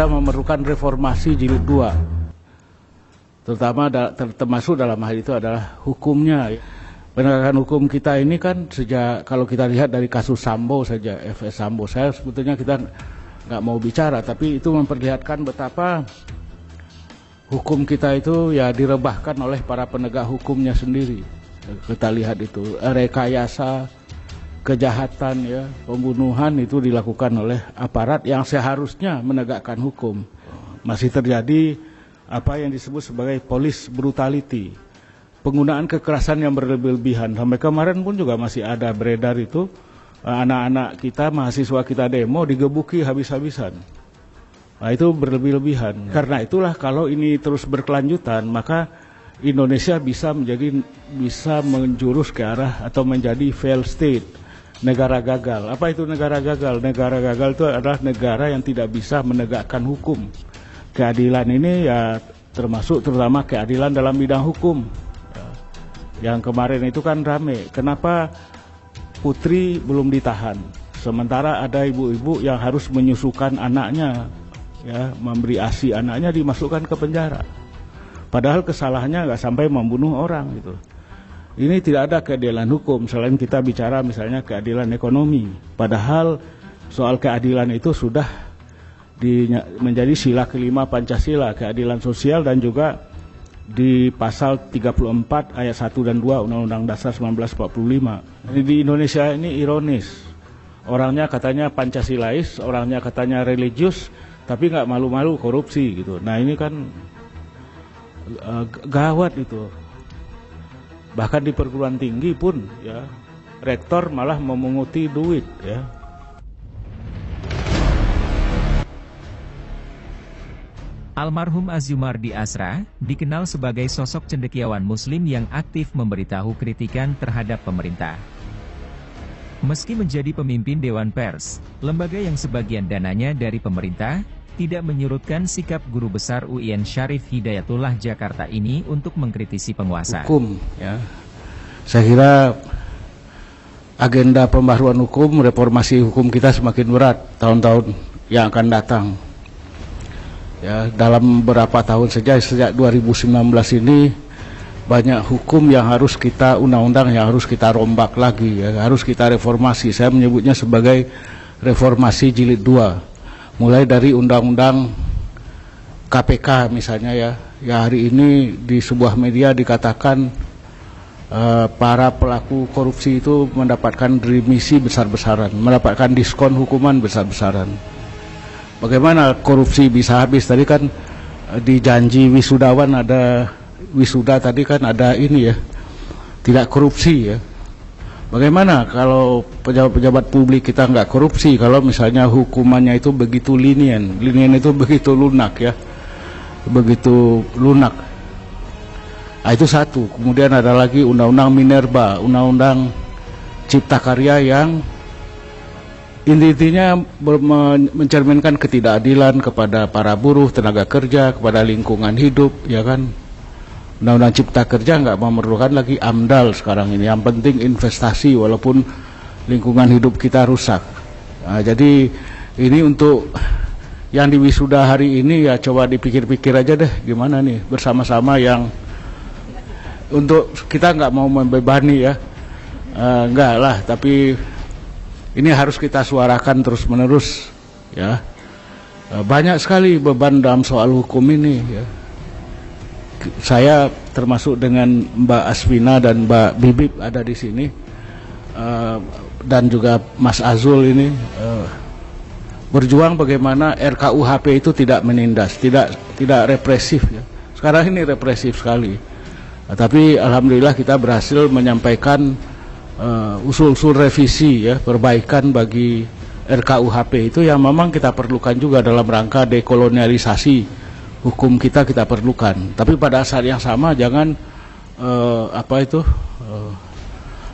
kita memerlukan reformasi jilid 2. Termasuk dalam hal itu adalah hukumnya. Penegakan hukum kita ini kan sejak, kalau kita lihat dari kasus Sambo saja, FS Sambo, saya sebetulnya kita nggak mau bicara, tapi itu memperlihatkan betapa hukum kita itu ya direbahkan oleh para penegak hukumnya sendiri. Kita lihat itu rekayasa, kejahatan, ya, pembunuhan itu dilakukan oleh aparat yang seharusnya menegakkan hukum. Masih terjadi apa yang disebut sebagai police brutality, penggunaan kekerasan yang berlebih-lebihan. Sampai kemarin pun juga masih ada beredar itu anak-anak kita, mahasiswa kita demo digebuki habis-habisan. Nah, itu berlebih-lebihan. Karena itulah kalau ini terus berkelanjutan, maka Indonesia bisa menjurus ke arah atau menjadi failed state, negara gagal. Apa itu negara gagal? Negara gagal itu adalah negara yang tidak bisa menegakkan hukum. Keadilan ini ya termasuk terutama keadilan dalam bidang hukum. Yang kemarin itu kan rame. Kenapa Putri belum ditahan? Sementara ada ibu-ibu yang harus menyusukan anaknya, ya, memberi ASI anaknya dimasukkan ke penjara. Padahal kesalahannya nggak sampai membunuh orang gitu. Ini tidak ada keadilan hukum selain kita bicara misalnya keadilan ekonomi. Padahal soal keadilan itu sudah menjadi sila kelima Pancasila, keadilan sosial, dan juga di pasal 34 ayat 1 dan 2 Undang-Undang Dasar 1945. Di Indonesia ini ironis. Orangnya katanya Pancasilais, orangnya katanya religius, tapi nggak malu-malu korupsi gitu. Nah ini kan gawat itu. Bahkan di perguruan tinggi pun ya rektor malah memunguti duit ya. Almarhum Azumardi Asra dikenal sebagai sosok cendekiawan muslim yang aktif memberitahu kritikan terhadap pemerintah. Meski menjadi pemimpin Dewan Pers, lembaga yang sebagian dananya dari pemerintah, tidak menyurutkan sikap guru besar UIN Syarif Hidayatullah Jakarta ini untuk mengkritisi penguasa. Hukum, ya. Saya kira agenda pembaharuan hukum, reformasi hukum kita semakin berat tahun-tahun yang akan datang. Ya, dalam beberapa tahun saja sejak 2019 ini banyak hukum yang harus kita, undang-undang yang harus kita rombak lagi, ya, harus kita reformasi. Saya menyebutnya sebagai reformasi jilid 2. Mulai dari undang-undang KPK misalnya ya hari ini di sebuah media dikatakan para pelaku korupsi itu mendapatkan remisi besar-besaran, mendapatkan diskon hukuman besar-besaran. Bagaimana korupsi bisa habis? Tadi kan di janji wisudawan ada wisuda, tadi kan ada ini ya, tidak korupsi ya. Bagaimana kalau pejabat-pejabat publik kita nggak korupsi, kalau misalnya hukumannya itu begitu lenient itu begitu lunak ya, begitu lunak. Nah, itu satu. Kemudian ada lagi undang-undang Minerba, undang-undang Cipta Karya yang intinya mencerminkan ketidakadilan kepada para buruh, tenaga kerja, kepada lingkungan hidup, ya kan. Undang-undang Cipta Kerja nggak memerlukan lagi AMDAL sekarang ini. Yang penting investasi walaupun lingkungan hidup kita rusak. Nah, jadi ini untuk yang di wisuda hari ini ya coba dipikir-pikir aja deh gimana nih bersama-sama, yang untuk kita nggak mau membebani ya, enggak lah, tapi ini harus kita suarakan terus-menerus ya. Banyak sekali beban dalam soal hukum ini ya. Saya termasuk dengan Mbak Asvina dan Mbak Bibip ada di sini, dan juga Mas Azul ini berjuang bagaimana RKUHP itu tidak menindas, tidak represif ya. Sekarang ini represif sekali. Tapi alhamdulillah kita berhasil menyampaikan usul-usul revisi ya, perbaikan bagi RKUHP itu yang memang kita perlukan juga dalam rangka dekolonialisasi hukum kita perlukan. Tapi pada saat yang sama jangan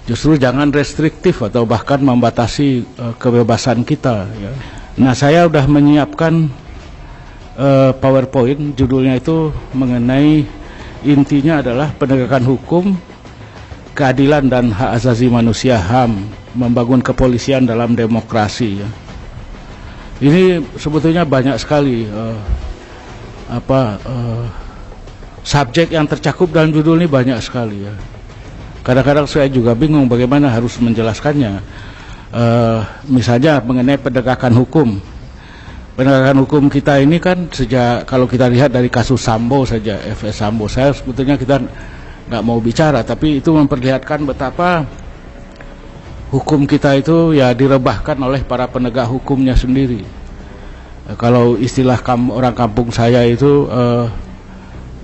justru jangan restriktif atau bahkan membatasi kebebasan kita ya. Nah, saya sudah menyiapkan PowerPoint, judulnya itu mengenai, intinya adalah penegakan hukum, keadilan dan hak asasi manusia, HAM, membangun kepolisian dalam demokrasi ya. Ini sebetulnya banyak sekali subjek yang tercakup dalam judul ini, banyak sekali ya. Kadang-kadang saya juga bingung bagaimana harus menjelaskannya. Misalnya mengenai penegakan hukum. Penegakan hukum kita ini kan sejak, kalau kita lihat dari kasus Sambo saja, FS Sambo, saya sebetulnya kita nggak mau bicara, tapi itu memperlihatkan betapa hukum kita itu ya direbahkan oleh para penegak hukumnya sendiri. Kalau istilah orang kampung saya itu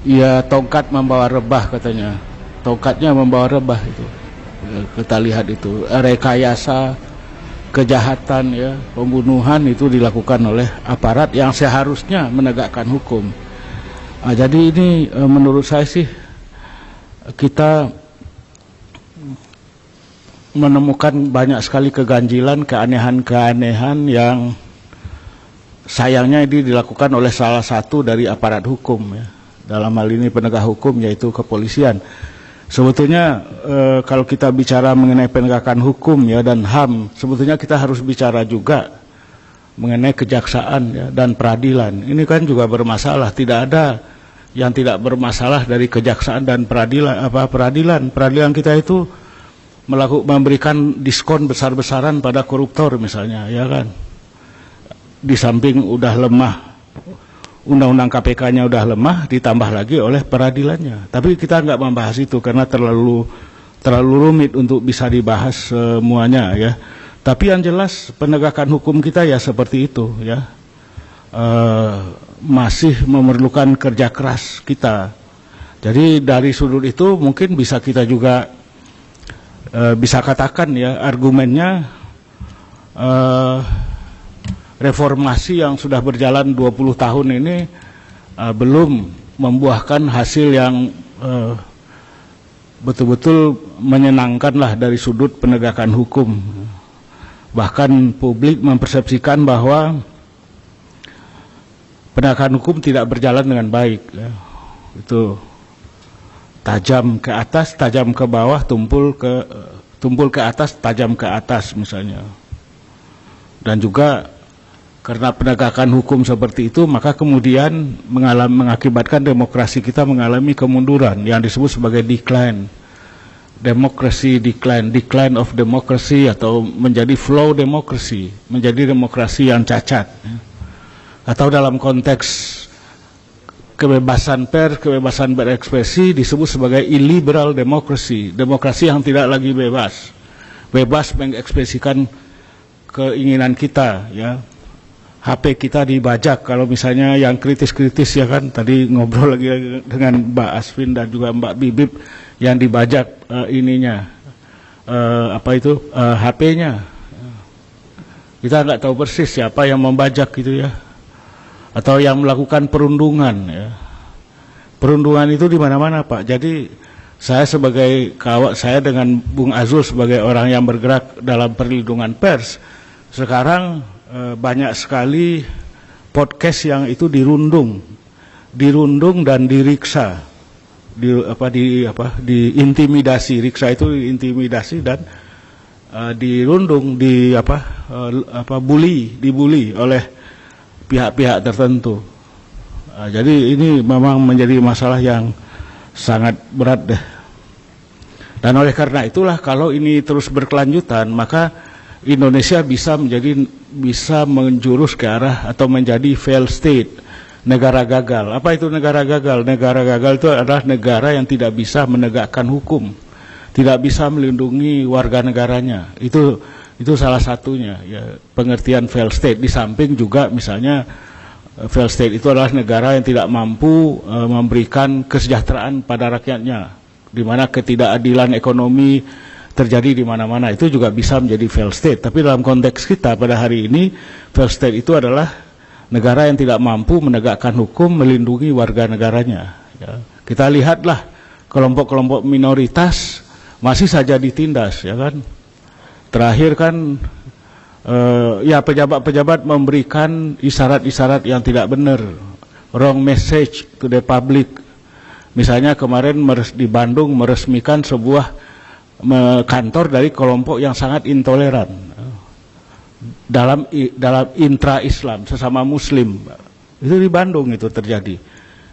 ya tongkat membawa rebah katanya, tongkatnya membawa rebah itu. Kita lihat itu rekayasa kejahatan ya, pembunuhan itu dilakukan oleh aparat yang seharusnya menegakkan hukum. Jadi ini menurut saya sih kita menemukan banyak sekali keganjilan, keanehan-keanehan yang sayangnya ini dilakukan oleh salah satu dari aparat hukum ya. Dalam hal ini penegak hukum, yaitu kepolisian. Sebetulnya kalau kita bicara mengenai penegakan hukum ya dan HAM, sebetulnya kita harus bicara juga mengenai kejaksaan ya, dan peradilan. Ini kan juga bermasalah. Tidak ada yang tidak bermasalah dari kejaksaan dan peradilan. Peradilan kita itu memberikan diskon besar-besaran pada koruptor misalnya, ya kan. Di samping udah lemah, undang-undang KPK-nya udah lemah, ditambah lagi oleh peradilannya. Tapi kita nggak membahas itu karena terlalu rumit untuk bisa dibahas semuanya ya. Tapi yang jelas penegakan hukum kita ya seperti itu ya, masih memerlukan kerja keras kita. Jadi dari sudut itu mungkin bisa kita juga bisa katakan ya, argumennya reformasi yang sudah berjalan 20 tahun ini belum membuahkan hasil yang betul-betul menyenangkan lah dari sudut penegakan hukum. Bahkan publik mempersepsikan bahwa penegakan hukum tidak berjalan dengan baik ya. Itu tajam ke atas, tajam ke bawah, tumpul ke atas, tajam ke atas misalnya. Dan juga karena penegakan hukum seperti itu, maka kemudian mengakibatkan demokrasi kita mengalami kemunduran yang disebut sebagai decline. Demokrasi decline of democracy, atau menjadi flow demokrasi, menjadi demokrasi yang cacat. Atau dalam konteks kebebasan pers, kebebasan berekspresi disebut sebagai illiberal democracy, demokrasi yang tidak lagi bebas mengekspresikan keinginan kita ya. HP kita dibajak, kalau misalnya yang kritis-kritis ya kan, tadi ngobrol lagi dengan Mbak Asvin dan juga Mbak Bibip yang dibajak HP-nya. Kita nggak tahu persis siapa yang membajak gitu ya, atau yang melakukan perundungan ya. Perundungan itu di mana-mana Pak. Jadi saya sebagai saya dengan Bung Azul sebagai orang yang bergerak dalam perlindungan pers, sekarang banyak sekali podcast yang itu dirundung dan diriksa, diintimidasi. Riksa itu intimidasi dan dirundung, dibully oleh pihak-pihak tertentu. Jadi ini memang menjadi masalah yang sangat berat deh. Dan oleh karena itulah kalau ini terus berkelanjutan, maka Indonesia bisa menjurus ke arah atau menjadi failed state, negara gagal. Apa itu negara gagal? Negara gagal itu adalah negara yang tidak bisa menegakkan hukum, tidak bisa melindungi warga negaranya. Itu salah satunya ya, pengertian failed state. Di samping juga misalnya failed state itu adalah negara yang tidak mampu memberikan kesejahteraan pada rakyatnya, di mana ketidakadilan ekonomi terjadi di mana-mana. Itu juga bisa menjadi failed state. Tapi dalam konteks kita pada hari ini, failed state itu adalah negara yang tidak mampu menegakkan hukum, melindungi warga negaranya ya. Kita lihatlah kelompok-kelompok minoritas masih saja ditindas ya kan. Terakhir kan ya pejabat-pejabat memberikan isyarat-isyarat yang tidak benar, wrong message to the public. Misalnya kemarin di Bandung meresmikan sebuah kantor dari kelompok yang sangat intoleran. dalam intra-Islam, sesama Muslim. Itu di Bandung itu terjadi.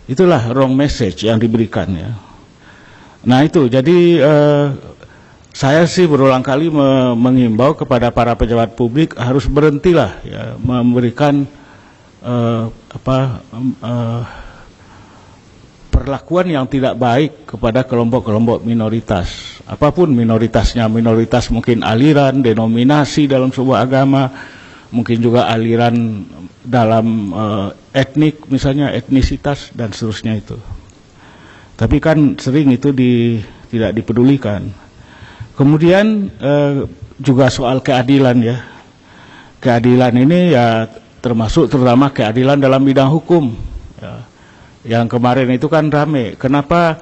Itulah wrong message yang diberikan ya. Nah itu, jadi saya sih berulang kali mengimbau kepada para pejabat publik harus berhentilah ya, memberikan perlakuan yang tidak baik kepada kelompok-kelompok minoritas. Apapun minoritasnya, minoritas mungkin aliran, denominasi dalam sebuah agama, mungkin juga aliran dalam etnik, misalnya etnisitas dan seterusnya itu. Tapi kan sering itu tidak dipedulikan. Kemudian juga soal keadilan ya. Keadilan ini ya termasuk terutama keadilan dalam bidang hukum. Ya. Yang kemarin itu kan rame. Kenapa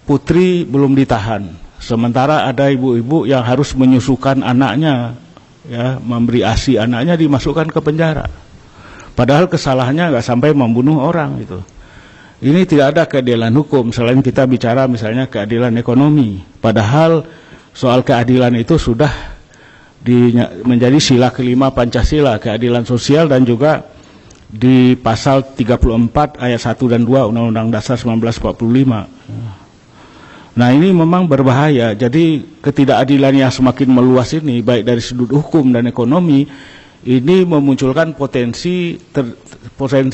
putri belum ditahan? Sementara ada ibu-ibu yang harus menyusukan anaknya, ya, memberi ASI anaknya dimasukkan ke penjara. Padahal kesalahannya nggak sampai membunuh orang itu. Ini tidak ada keadilan hukum selain kita bicara misalnya keadilan ekonomi. Padahal soal keadilan itu sudah menjadi sila kelima Pancasila, keadilan sosial, dan juga di pasal 34 ayat 1 dan 2 Undang-Undang Dasar 1945. Nah ini memang berbahaya. Jadi ketidakadilan yang semakin meluas ini baik dari sudut hukum dan ekonomi ini memunculkan potensi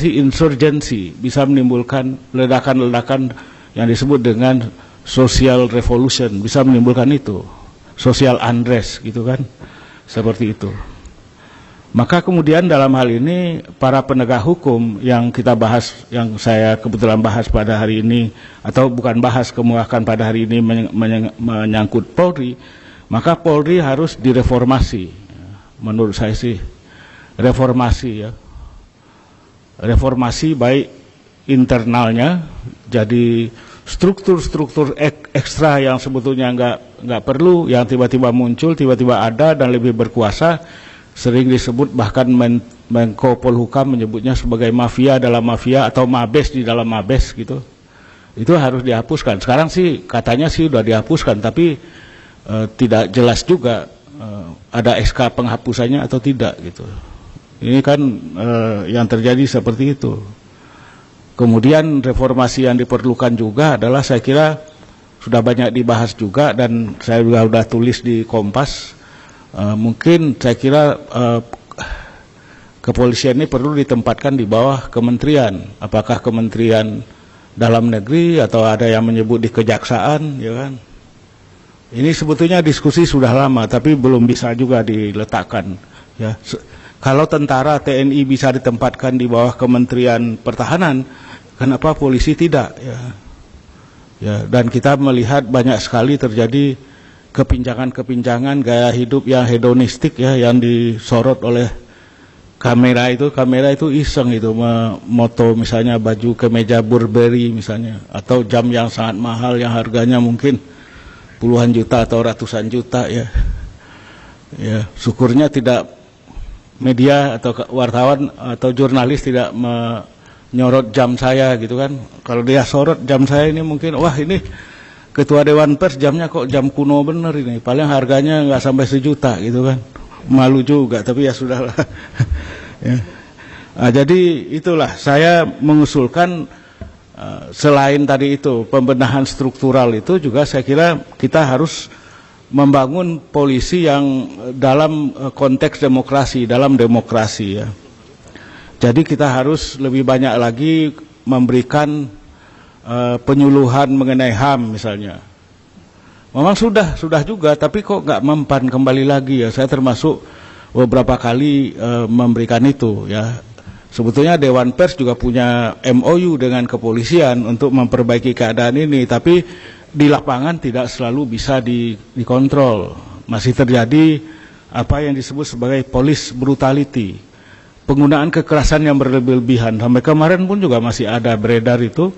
insurgensi, bisa menimbulkan ledakan-ledakan yang disebut dengan social revolution, bisa menimbulkan itu, social unrest gitu kan, seperti itu. Maka kemudian dalam hal ini para penegak hukum yang kita bahas, yang saya kebetulan bahas pada hari ini, atau bukan bahas, kemukakan pada hari ini menyangkut Polri, maka Polri harus direformasi. Menurut saya sih reformasi ya, reformasi baik internalnya, jadi struktur-struktur ekstra yang sebetulnya nggak perlu, yang tiba-tiba muncul, tiba-tiba ada dan lebih berkuasa, sering disebut bahkan Menko Polhukam menyebutnya sebagai mafia dalam mafia atau mabes di dalam mabes gitu. Itu harus dihapuskan. Sekarang sih katanya sih udah dihapuskan, tapi tidak jelas juga ada SK penghapusannya atau tidak gitu. Ini kan yang terjadi seperti itu. Kemudian reformasi yang diperlukan juga adalah, saya kira sudah banyak dibahas juga dan saya juga sudah tulis di Kompas. Mungkin saya kira kepolisian ini perlu ditempatkan di bawah kementerian. Apakah Kementerian Dalam Negeri atau ada yang menyebut di Kejaksaan, ya kan? Ini sebetulnya diskusi sudah lama, tapi belum bisa juga diletakkan. Ya, kalau tentara TNI bisa ditempatkan di bawah Kementerian Pertahanan, kenapa polisi tidak? Ya, dan kita melihat banyak sekali terjadi kepinjangan-kepinjangan gaya hidup yang hedonistik ya, yang disorot oleh kamera itu iseng itu, moto misalnya baju kemeja Burberry misalnya, atau jam yang sangat mahal yang harganya mungkin puluhan juta atau ratusan juta ya. Ya, syukurnya tidak media atau wartawan atau jurnalis tidak menyorot jam saya gitu kan. Kalau dia sorot jam saya ini mungkin, wah ini Ketua Dewan Pers jamnya kok jam kuno bener ini, paling harganya nggak sampai sejuta gitu kan. Malu juga, tapi ya sudahlah. Ya. Nah, jadi itulah saya mengusulkan selain tadi itu pembenahan struktural itu juga saya kira kita harus membangun polisi yang dalam konteks demokrasi, dalam demokrasi ya. Jadi kita harus lebih banyak lagi memberikan penyuluhan mengenai HAM misalnya. Memang sudah juga, tapi kok nggak mempan kembali lagi ya. Saya termasuk beberapa kali memberikan itu ya. Sebetulnya Dewan Pers juga punya MOU dengan kepolisian untuk memperbaiki keadaan ini, tapi di lapangan tidak selalu bisa dikontrol. Masih terjadi apa yang disebut sebagai police brutality, penggunaan kekerasan yang berlebih-lebihan. Sampai kemarin pun juga masih ada beredar itu,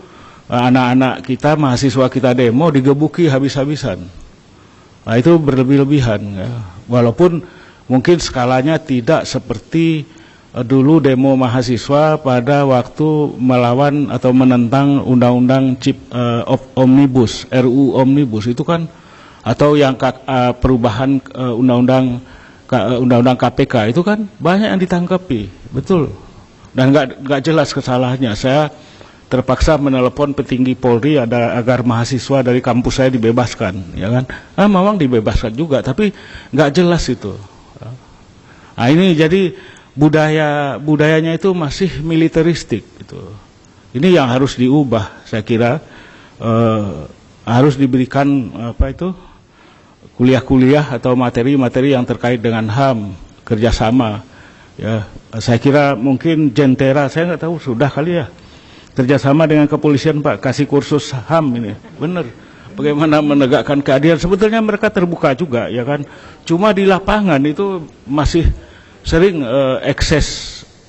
anak-anak kita, mahasiswa kita demo digebuki habis-habisan. Nah itu berlebih-lebihan ya. Walaupun mungkin skalanya tidak seperti dulu demo mahasiswa pada waktu melawan atau menentang undang-undang Omnibus, RUU Omnibus itu kan, atau yang perubahan undang-undang undang-undang KPK itu kan banyak yang ditangkapi, betul, dan nggak jelas kesalahannya. Saya terpaksa menelepon petinggi Polri agar mahasiswa dari kampus saya dibebaskan, ya kan? Memang dibebaskan juga, tapi nggak jelas itu. Nah, ini jadi budayanya itu masih militeristik, gitu. Ini yang harus diubah, saya kira. Harus diberikan kuliah-kuliah atau materi-materi yang terkait dengan HAM, kerjasama. Ya, saya kira mungkin Jentera, saya nggak tahu sudah kali ya, kerjasama dengan kepolisian Pak, kasih kursus HAM ini, benar. Bagaimana menegakkan keadilan, sebetulnya mereka terbuka juga, ya kan. Cuma di lapangan itu masih sering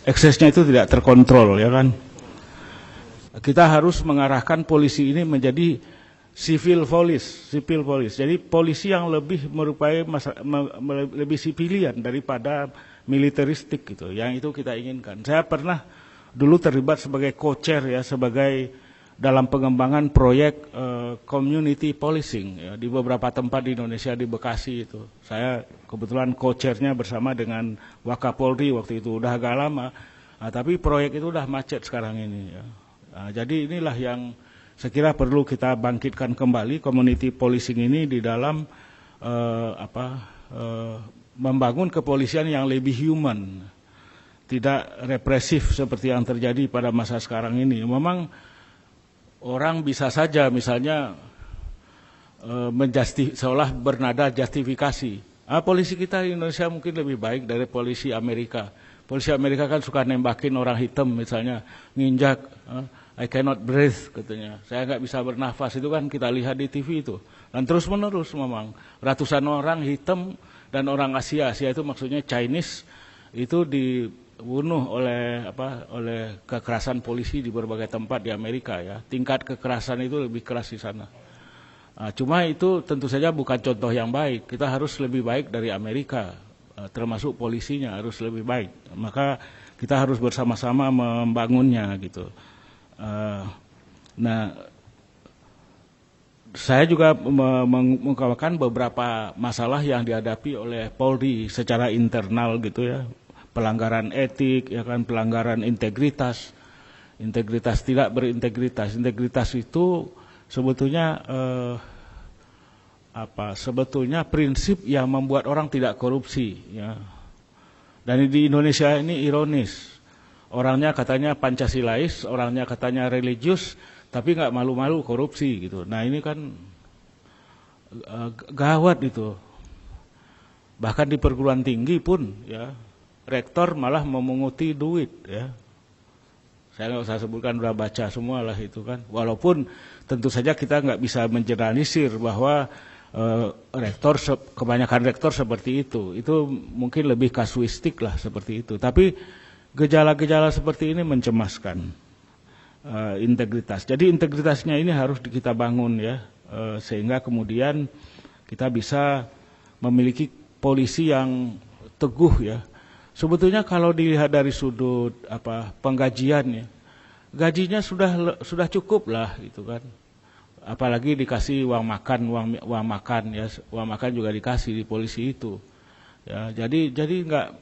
eksesnya itu tidak terkontrol, ya kan. Kita harus mengarahkan polisi ini menjadi civil police. Jadi polisi yang lebih merupai lebih sipilian daripada militeristik gitu. Yang itu kita inginkan. Saya pernah dulu terlibat sebagai co-chair ya, sebagai dalam pengembangan proyek community policing ya, di beberapa tempat di Indonesia, di Bekasi itu. Saya kebetulan co-chairnya bersama dengan Wakapolri waktu itu, udah agak lama. Nah, tapi proyek itu udah macet sekarang ini ya. Nah, jadi inilah yang saya kira perlu kita bangkitkan kembali community policing ini di dalam membangun kepolisian yang lebih human, tidak represif seperti yang terjadi pada masa sekarang ini. Memang orang bisa saja misalnya seolah bernada justifikasi. Polisi kita di Indonesia mungkin lebih baik dari polisi Amerika. Polisi Amerika kan suka nembakin orang hitam misalnya, nginjak. I cannot breathe katanya, saya nggak bisa bernafas, itu kan kita lihat di TV itu. Dan terus menerus memang ratusan orang hitam dan orang Asia itu maksudnya Chinese itu dibunuh oleh kekerasan polisi di berbagai tempat di Amerika ya. Tingkat kekerasan itu lebih keras di sana. Cuma itu tentu saja bukan contoh yang baik. Kita harus lebih baik dari Amerika, termasuk polisinya harus lebih baik. Maka kita harus bersama-sama membangunnya gitu. Nah, saya juga mengungkapkan beberapa masalah yang dihadapi oleh Polri secara internal gitu ya, pelanggaran etik, ya kan, pelanggaran integritas tidak berintegritas. Integritas itu sebetulnya sebetulnya prinsip yang membuat orang tidak korupsi ya. Dan di Indonesia ini ironis. Orangnya katanya Pancasilais, orangnya katanya religius, tapi nggak malu-malu korupsi gitu. Nah ini kan gawat itu. Bahkan di perguruan tinggi pun ya, rektor malah memunguti duit ya. Saya nggak usah sebutkan, udah baca semua lah itu kan. Walaupun tentu saja kita nggak bisa mengeneralisir bahwa kebanyakan rektor seperti itu mungkin lebih kasuistik lah seperti itu. Tapi gejala-gejala seperti ini mencemaskan integritas. Jadi integritasnya ini harus kita bangun ya, sehingga kemudian kita bisa memiliki polisi yang teguh ya. Sebetulnya kalau dilihat dari sudut penggajiannya, gajinya sudah cukup lah gitu kan. Apalagi dikasih uang makan ya, uang makan juga dikasih di polisi itu. Ya, jadi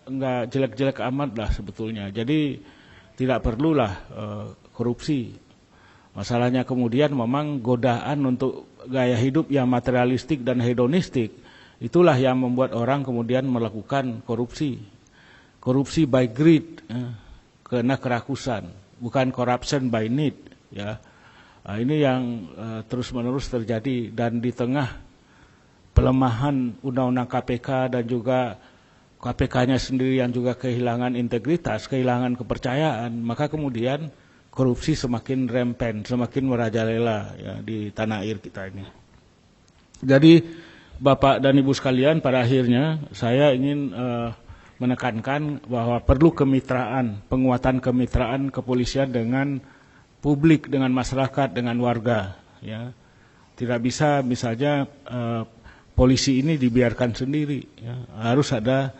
nggak jelek-jelek amat lah sebetulnya. Jadi tidak perlulah korupsi. Masalahnya kemudian memang godaan untuk gaya hidup yang materialistik dan hedonistik, itulah yang membuat orang kemudian melakukan korupsi. Korupsi by greed, karena kerakusan, bukan corruption by need. Ya, nah, ini yang terus-menerus terjadi, dan di tengah pelemahan undang-undang KPK dan juga KPK-nya sendiri yang juga kehilangan integritas, kehilangan kepercayaan, maka kemudian korupsi semakin rampant, semakin merajalela ya, di tanah air kita ini. Jadi Bapak dan Ibu sekalian, pada akhirnya saya ingin menekankan bahwa perlu kemitraan, penguatan kemitraan kepolisian dengan publik, dengan masyarakat, dengan warga. Ya. Tidak bisa misalnya polisi ini dibiarkan sendiri, ya. Harus ada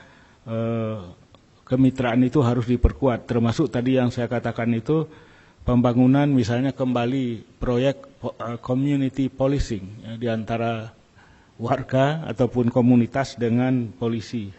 kemitraan, itu harus diperkuat, termasuk tadi yang saya katakan itu pembangunan misalnya kembali proyek community policing ya, di antara warga ataupun komunitas dengan polisi.